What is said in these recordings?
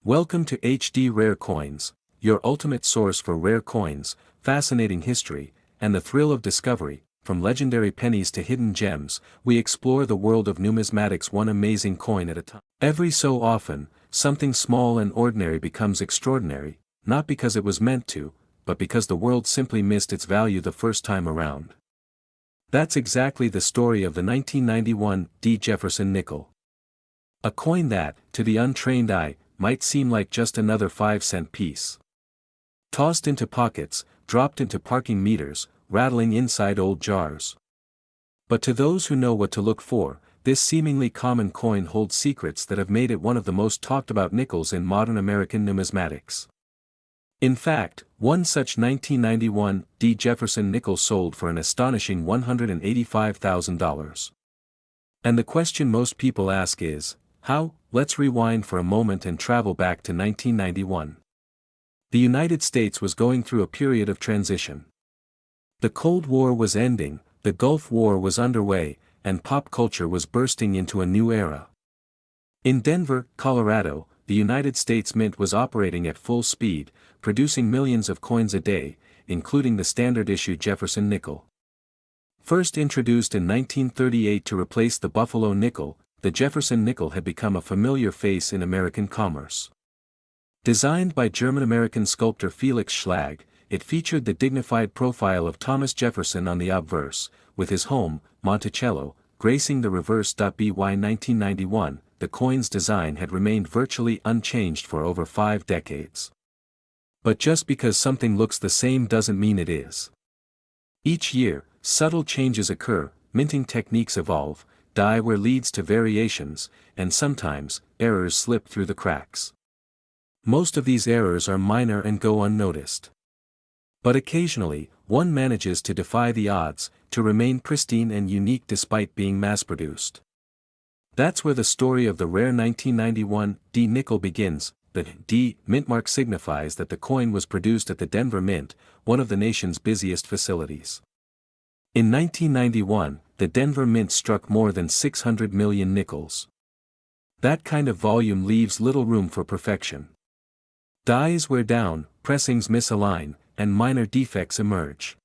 Welcome to HD Rare Coins, your ultimate source for rare coins, fascinating history, and the thrill of discovery. From legendary pennies to hidden gems, we explore the world of numismatics one amazing coin at a time. Every so often, something small and ordinary becomes extraordinary, not because it was meant to, but because the world simply missed its value the first time around. That's exactly the story of the 1991 Jefferson Nickel. A coin that, to the untrained eye, might seem like just another 5-cent piece. Tossed into pockets, dropped into parking meters, rattling inside old jars. But to those who know what to look for, this seemingly common coin holds secrets that have made it one of the most talked about nickels in modern American numismatics. In fact, one such 1991 Jefferson nickel sold for an astonishing $185,000. And the question most people ask is, how? Let's rewind for a moment and travel back to 1991. The United States was going through a period of transition. The Cold War was ending, the Gulf War was underway, and pop culture was bursting into a new era. In Denver, Colorado, the United States Mint was operating at full speed, producing millions of coins a day, including the standard-issue Jefferson nickel. First introduced in 1938 to replace the Buffalo nickel, the Jefferson nickel had become a familiar face in American commerce. Designed by German-American sculptor Felix Schlag, it featured the dignified profile of Thomas Jefferson on the obverse, with his home, Monticello, gracing the reverse. By 1991, the coin's design had remained virtually unchanged for over 5 decades. But just because something looks the same doesn't mean it is. Each year, subtle changes occur, minting techniques evolve, die-wear leads to variations, and sometimes, errors slip through the cracks. Most of these errors are minor and go unnoticed. But occasionally, one manages to defy the odds, to remain pristine and unique despite being mass-produced. That's where the story of the rare 1991 nickel begins. The D mint mark signifies that the coin was produced at the Denver Mint, one of the nation's busiest facilities. In 1991, the Denver Mint struck more than 600 million nickels. That kind of volume leaves little room for perfection. Dies wear down, pressings misalign, and minor defects emerge.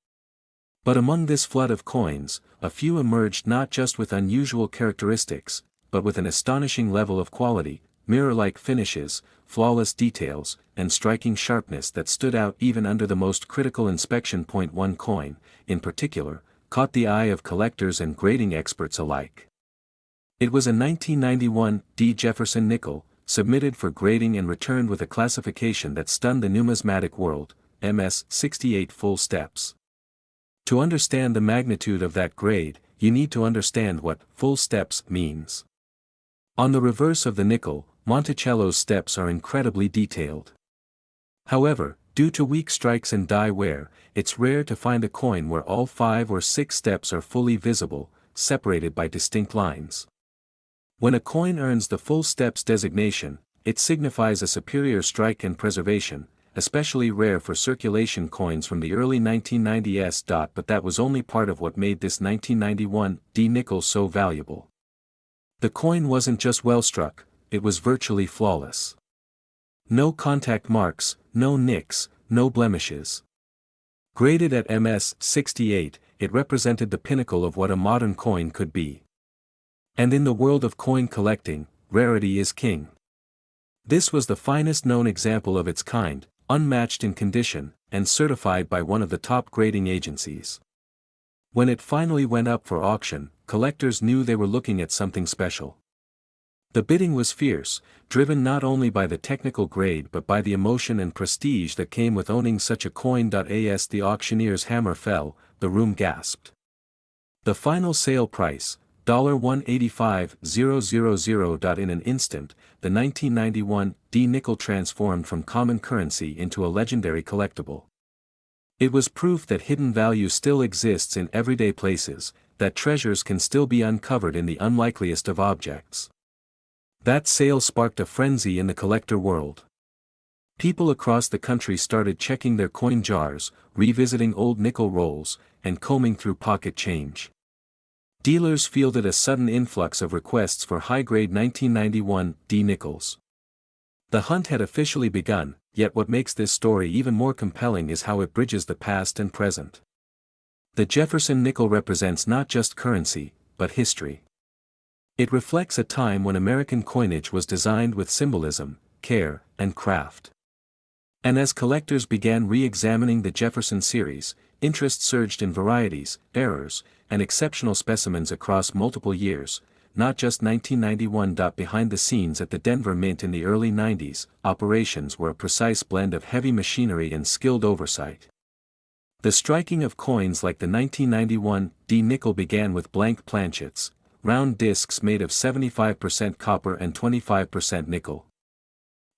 But among this flood of coins, a few emerged not just with unusual characteristics, but with an astonishing level of quality, mirror-like finishes, flawless details, and striking sharpness that stood out even under the most critical inspection. One coin, in particular, caught the eye of collectors and grading experts alike. It was a 1991 Jefferson nickel, submitted for grading and returned with a classification that stunned the numismatic world, MS 68 full steps. To understand the magnitude of that grade, you need to understand what full steps means. On the reverse of the nickel, Monticello's steps are incredibly detailed. However, due to weak strikes and die wear, it's rare to find a coin where all 5 or 6 steps are fully visible, separated by distinct lines. When a coin earns the full steps designation, it signifies a superior strike and preservation, especially rare for circulation coins from the early 1990s. But that was only part of what made this 1991 nickel so valuable. The coin wasn't just well struck, it was virtually flawless. No contact marks, no nicks, no blemishes. Graded at MS 68, it represented the pinnacle of what a modern coin could be. And in the world of coin collecting, rarity is king. This was the finest known example of its kind, unmatched in condition, and certified by one of the top grading agencies. When it finally went up for auction, collectors knew they were looking at something special. The bidding was fierce, driven not only by the technical grade but by the emotion and prestige that came with owning such a coin. As the auctioneer's hammer fell, the room gasped. The final sale price, $185,000. In an instant, the 1991 nickel transformed from common currency into a legendary collectible. It was proof that hidden value still exists in everyday places, that treasures can still be uncovered in the unlikeliest of objects. That sale sparked a frenzy in the collector world. People across the country started checking their coin jars, revisiting old nickel rolls, and combing through pocket change. Dealers fielded a sudden influx of requests for high-grade 1991 nickels. The hunt had officially begun, yet what makes this story even more compelling is how it bridges the past and present. The Jefferson nickel represents not just currency, but history. It reflects a time when American coinage was designed with symbolism, care, and craft. And as collectors began re-examining the Jefferson series, interest surged in varieties, errors, and exceptional specimens across multiple years, not just 1991. Behind the scenes at the Denver Mint in the early 90s, operations were a precise blend of heavy machinery and skilled oversight. The striking of coins like the 1991 D nickel began with blank planchets, round discs made of 75% copper and 25% nickel.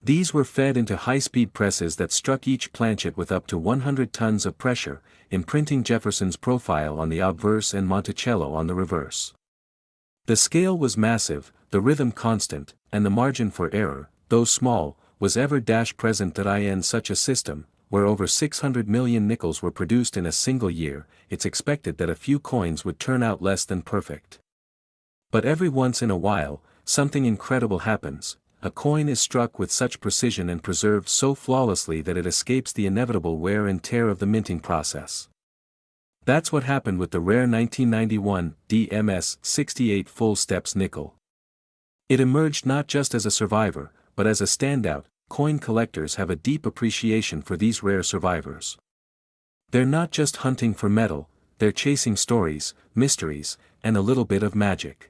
These were fed into high-speed presses that struck each planchet with up to 100 tons of pressure, imprinting Jefferson's profile on the obverse and Monticello on the reverse. The scale was massive, the rhythm constant, and the margin for error, though small, was ever present. In such a system, where over 600 million nickels were produced in a single year, it's expected that a few coins would turn out less than perfect. But every once in a while, something incredible happens. A coin is struck with such precision and preserved so flawlessly that it escapes the inevitable wear and tear of the minting process. That's what happened with the rare 1991 DMS 68 full steps nickel. It emerged not just as a survivor, but as a standout. Coin collectors have a deep appreciation for these rare survivors. They're not just hunting for metal, they're chasing stories, mysteries, and a little bit of magic.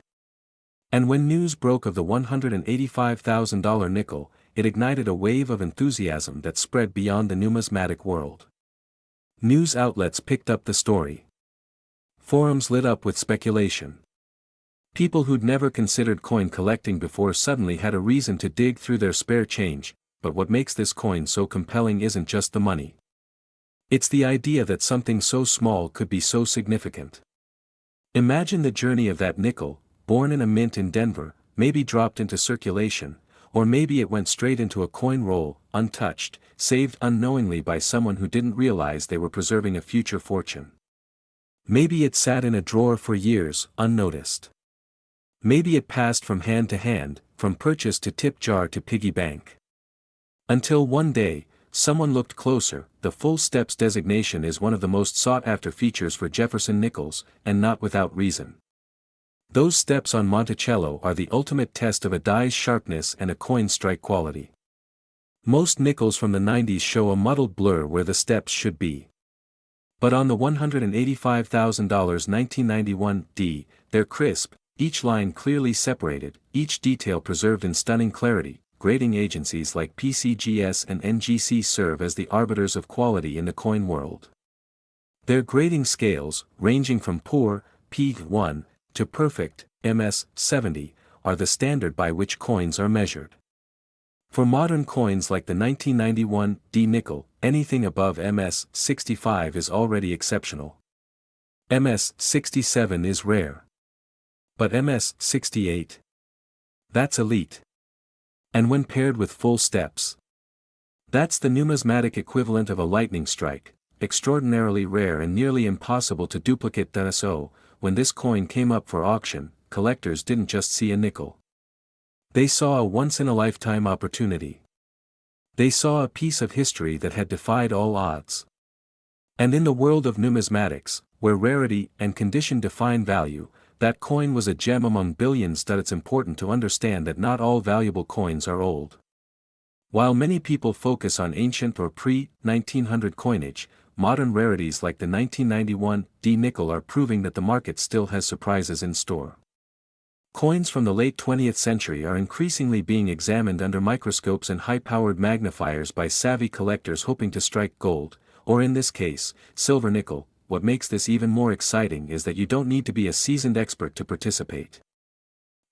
And when news broke of the $185,000 nickel, it ignited a wave of enthusiasm that spread beyond the numismatic world. News outlets picked up the story. Forums lit up with speculation. People who'd never considered coin collecting before suddenly had a reason to dig through their spare change, but what makes this coin so compelling isn't just the money. It's the idea that something so small could be so significant. Imagine the journey of that nickel, born in a mint in Denver, maybe dropped into circulation, or maybe it went straight into a coin roll, untouched, saved unknowingly by someone who didn't realize they were preserving a future fortune. Maybe it sat in a drawer for years, unnoticed. Maybe it passed from hand to hand, from purchase to tip jar to piggy bank. Until one day, someone looked closer. The full steps designation is one of the most sought-after features for Jefferson Nickels, and not without reason. Those steps on Monticello are the ultimate test of a die's sharpness and a coin's strike quality. Most nickels from the 90s show a muddled blur where the steps should be. But on the $185,000 1991 D, they're crisp, each line clearly separated, each detail preserved in stunning clarity. Grading agencies like PCGS and NGC serve as the arbiters of quality in the coin world. Their grading scales, ranging from poor, P1, to perfect, MS 70, are the standard by which coins are measured. For modern coins like the 1991 D nickel, anything above MS 65 is already exceptional. MS 67 is rare. But MS 68? That's elite. And when paired with full steps, that's the numismatic equivalent of a lightning strike, extraordinarily rare and nearly impossible to duplicate. So, when this coin came up for auction, collectors didn't just see a nickel. They saw a once-in-a-lifetime opportunity. They saw a piece of history that had defied all odds. And in the world of numismatics, where rarity and condition define value, that coin was a gem among billions. It's important to understand that not all valuable coins are old. While many people focus on ancient or pre-1900 coinage, modern rarities like the 1991 D nickel are proving that the market still has surprises in store. Coins from the late 20th century are increasingly being examined under microscopes and high-powered magnifiers by savvy collectors hoping to strike gold, or in this case, silver nickel. What makes this even more exciting is that you don't need to be a seasoned expert to participate.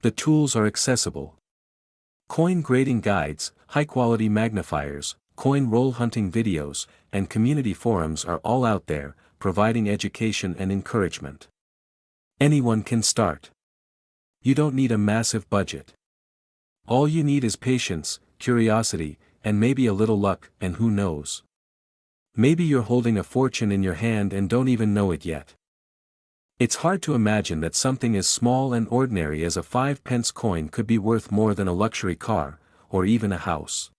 The tools are accessible. Coin grading guides, high-quality magnifiers, coin roll hunting videos, and community forums are all out there, providing education and encouragement. Anyone can start. You don't need a massive budget. All you need is patience, curiosity, and maybe a little luck, and who knows? Maybe you're holding a fortune in your hand and don't even know it yet. It's hard to imagine that something as small and ordinary as a 5-pence coin could be worth more than a luxury car, or even a house.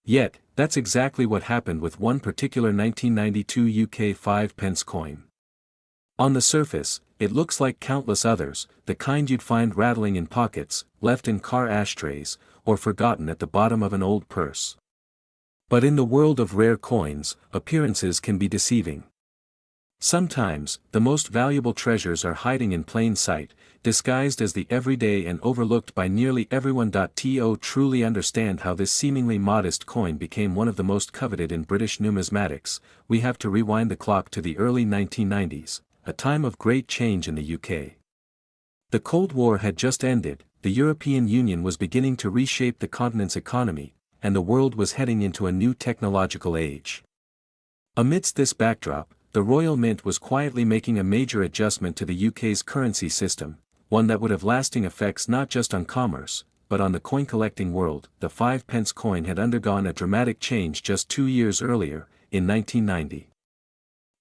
Yet, that's exactly what happened with one particular 1992 UK 5p coin. On the surface, it looks like countless others, the kind you'd find rattling in pockets, left in car ashtrays, or forgotten at the bottom of an old purse. But in the world of rare coins, appearances can be deceiving. Sometimes, the most valuable treasures are hiding in plain sight, disguised as the everyday and overlooked by nearly everyone. To truly understand how this seemingly modest coin became one of the most coveted in British numismatics, we have to rewind the clock to the early 1990s, a time of great change in the UK. The Cold War had just ended, the European Union was beginning to reshape the continent's economy, and the world was heading into a new technological age. Amidst this backdrop, the Royal Mint was quietly making a major adjustment to the UK's currency system, one that would have lasting effects not just on commerce, but on the coin-collecting world. The 5p coin had undergone a dramatic change just 2 years earlier, in 1990.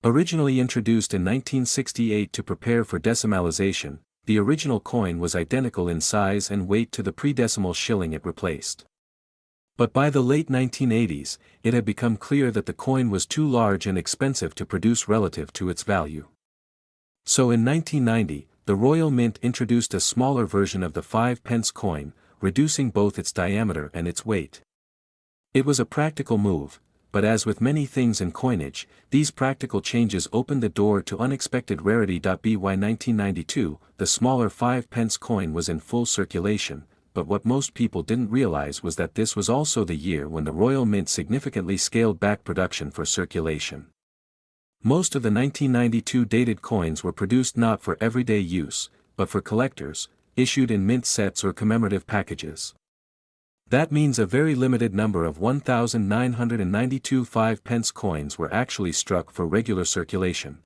Originally introduced in 1968 to prepare for decimalization, the original coin was identical in size and weight to the pre-decimal shilling it replaced. But by the late 1980s, it had become clear that the coin was too large and expensive to produce relative to its value. So in 1990, the Royal Mint introduced a smaller version of the 5p coin, reducing both its diameter and its weight. It was a practical move, but as with many things in coinage, these practical changes opened the door to unexpected rarity. By 1992, the smaller 5p coin was in full circulation, but what most people didn't realize was that this was also the year when the Royal Mint significantly scaled back production for circulation. Most of the 1992 dated coins were produced not for everyday use, but for collectors, issued in mint sets or commemorative packages. That means a very limited number of 1,992 5p coins were actually struck for regular circulation.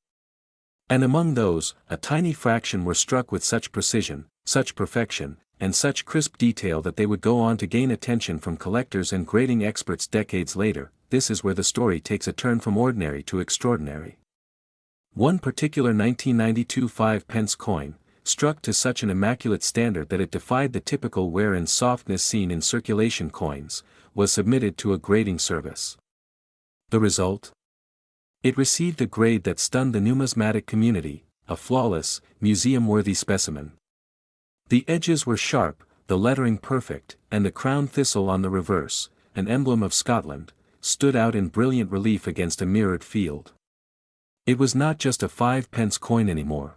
And among those, a tiny fraction were struck with such precision, such perfection, and such crisp detail that they would go on to gain attention from collectors and grading experts decades later. This is where the story takes a turn from ordinary to extraordinary. One particular 1992 5p coin, struck to such an immaculate standard that it defied the typical wear and softness seen in circulation coins, was submitted to a grading service. The result? It received a grade that stunned the numismatic community, a flawless, museum-worthy specimen. The edges were sharp, the lettering perfect, and the crown thistle on the reverse, an emblem of Scotland, stood out in brilliant relief against a mirrored field. It was not just a 5p coin anymore.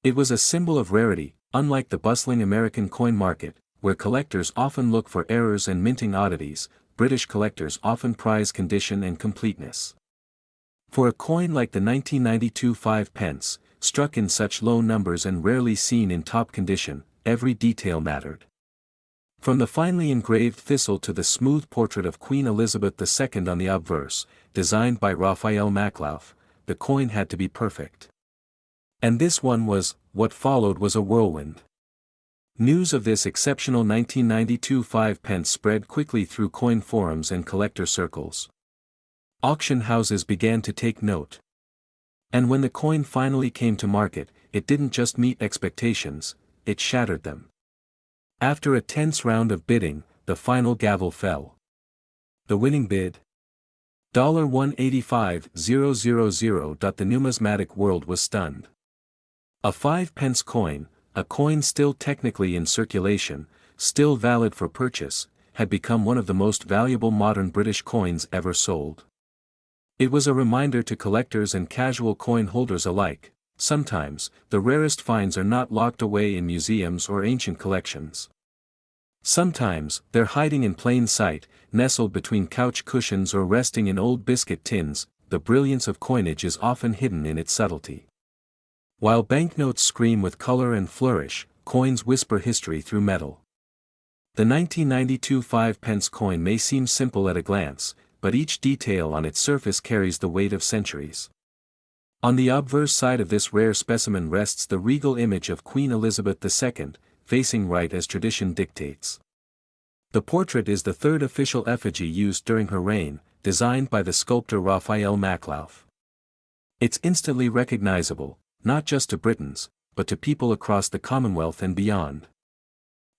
It was a symbol of rarity, unlike the bustling American coin market, where collectors often look for errors and minting oddities. British collectors often prize condition and completeness. For a coin like the 1992 5p, struck in such low numbers and rarely seen in top condition, every detail mattered. From the finely engraved thistle to the smooth portrait of Queen Elizabeth II on the obverse, designed by Raphael Maclauff, the coin had to be perfect. And this one was. What followed was a whirlwind. News of this exceptional 1992 5p spread quickly through coin forums and collector circles. Auction houses began to take note. And when the coin finally came to market, it didn't just meet expectations, it shattered them. After a tense round of bidding, the final gavel fell. The winning bid? $185,000. The numismatic world was stunned. A 5p coin, a coin still technically in circulation, still valid for purchase, had become one of the most valuable modern British coins ever sold. It was a reminder to collectors and casual coin holders alike, sometimes, the rarest finds are not locked away in museums or ancient collections. Sometimes, they're hiding in plain sight, nestled between couch cushions or resting in old biscuit tins. The brilliance of coinage is often hidden in its subtlety. While banknotes scream with color and flourish, coins whisper history through metal. The 1992 5p coin may seem simple at a glance, but each detail on its surface carries the weight of centuries. On the obverse side of this rare specimen rests the regal image of Queen Elizabeth II, facing right as tradition dictates. The portrait is the third official effigy used during her reign, designed by the sculptor Raphael Maclauff. It's instantly recognizable, not just to Britons, but to people across the Commonwealth and beyond.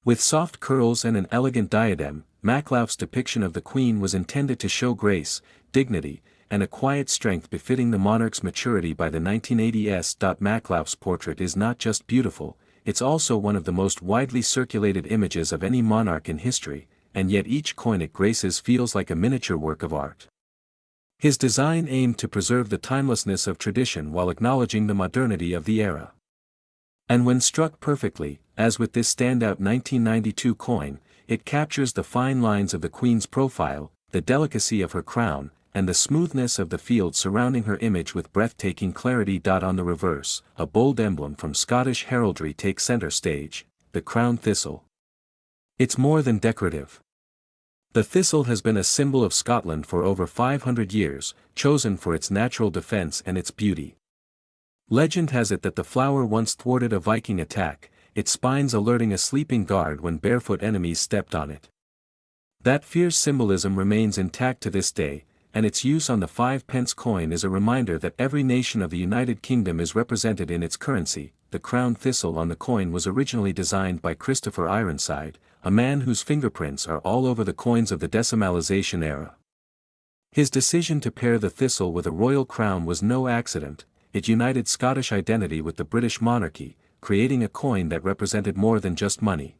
With soft curls and an elegant diadem, Maclauf's depiction of the Queen was intended to show grace, dignity, and a quiet strength befitting the monarch's maturity by the 1980s. Maclauf's portrait is not just beautiful, it's also one of the most widely circulated images of any monarch in history, and yet each coin it graces feels like a miniature work of art. His design aimed to preserve the timelessness of tradition while acknowledging the modernity of the era. And when struck perfectly, as with this standout 1992 coin, it captures the fine lines of the Queen's profile, the delicacy of her crown, and the smoothness of the field surrounding her image with breathtaking clarity. On the reverse, a bold emblem from Scottish heraldry takes center stage, the crown thistle. It's more than decorative. The thistle has been a symbol of Scotland for over 500 years, chosen for its natural defense and its beauty. Legend has it that the flower once thwarted a Viking attack, its spines alerting a sleeping guard when barefoot enemies stepped on it. That fierce symbolism remains intact to this day, and its use on the 5-pence coin is a reminder that every nation of the United Kingdom is represented in its currency. The crown thistle on the coin was originally designed by Christopher Ironside, a man whose fingerprints are all over the coins of the decimalization era. His decision to pair the thistle with a royal crown was no accident. It united Scottish identity with the British monarchy, creating a coin that represented more than just money.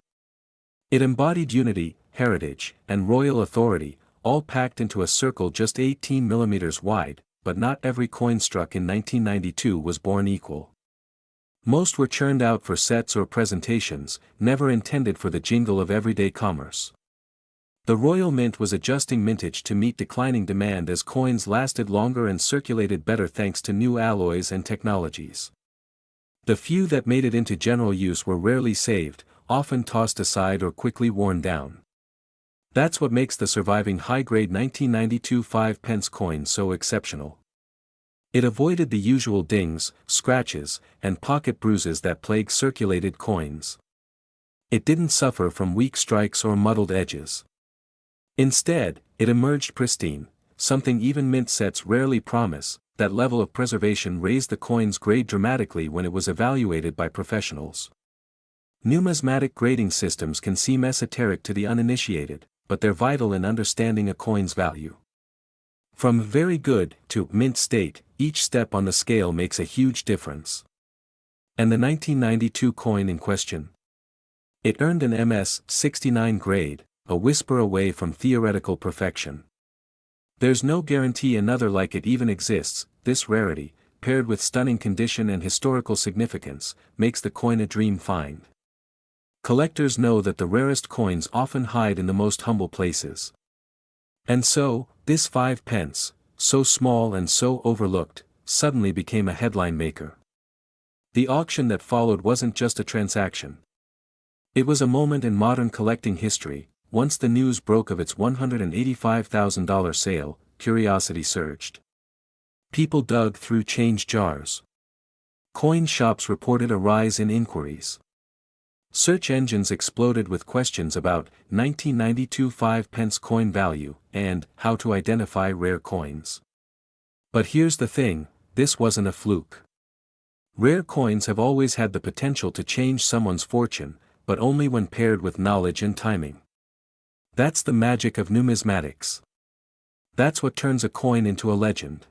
It embodied unity, heritage, and royal authority, all packed into a circle just 18 mm wide, but not every coin struck in 1992 was born equal. Most were churned out for sets or presentations, never intended for the jingle of everyday commerce. The Royal Mint was adjusting mintage to meet declining demand as coins lasted longer and circulated better thanks to new alloys and technologies. The few that made it into general use were rarely saved, often tossed aside or quickly worn down. That's what makes the surviving high-grade 1992 5-pence coin so exceptional. It avoided the usual dings, scratches, and pocket bruises that plague circulated coins. It didn't suffer from weak strikes or muddled edges. Instead, it emerged pristine, something even mint sets rarely promise. That level of preservation raised the coin's grade dramatically when it was evaluated by professionals. Numismatic grading systems can seem esoteric to the uninitiated, but they're vital in understanding a coin's value. From very good to mint state, each step on the scale makes a huge difference. And the 1992 coin in question? It earned an MS 69 grade, a whisper away from theoretical perfection. There's no guarantee another like it even exists. This rarity, paired with stunning condition and historical significance, makes the coin a dream find. Collectors know that the rarest coins often hide in the most humble places. And so, this 5-pence, so small and so overlooked, suddenly became a headline maker. The auction that followed wasn't just a transaction. It was a moment in modern collecting history. Once the news broke of its $185,000 sale, curiosity surged. People dug through change jars. Coin shops reported a rise in inquiries. Search engines exploded with questions about 1992 5-pence coin value and how to identify rare coins. But here's the thing, this wasn't a fluke. Rare coins have always had the potential to change someone's fortune, but only when paired with knowledge and timing. That's the magic of numismatics. That's what turns a coin into a legend.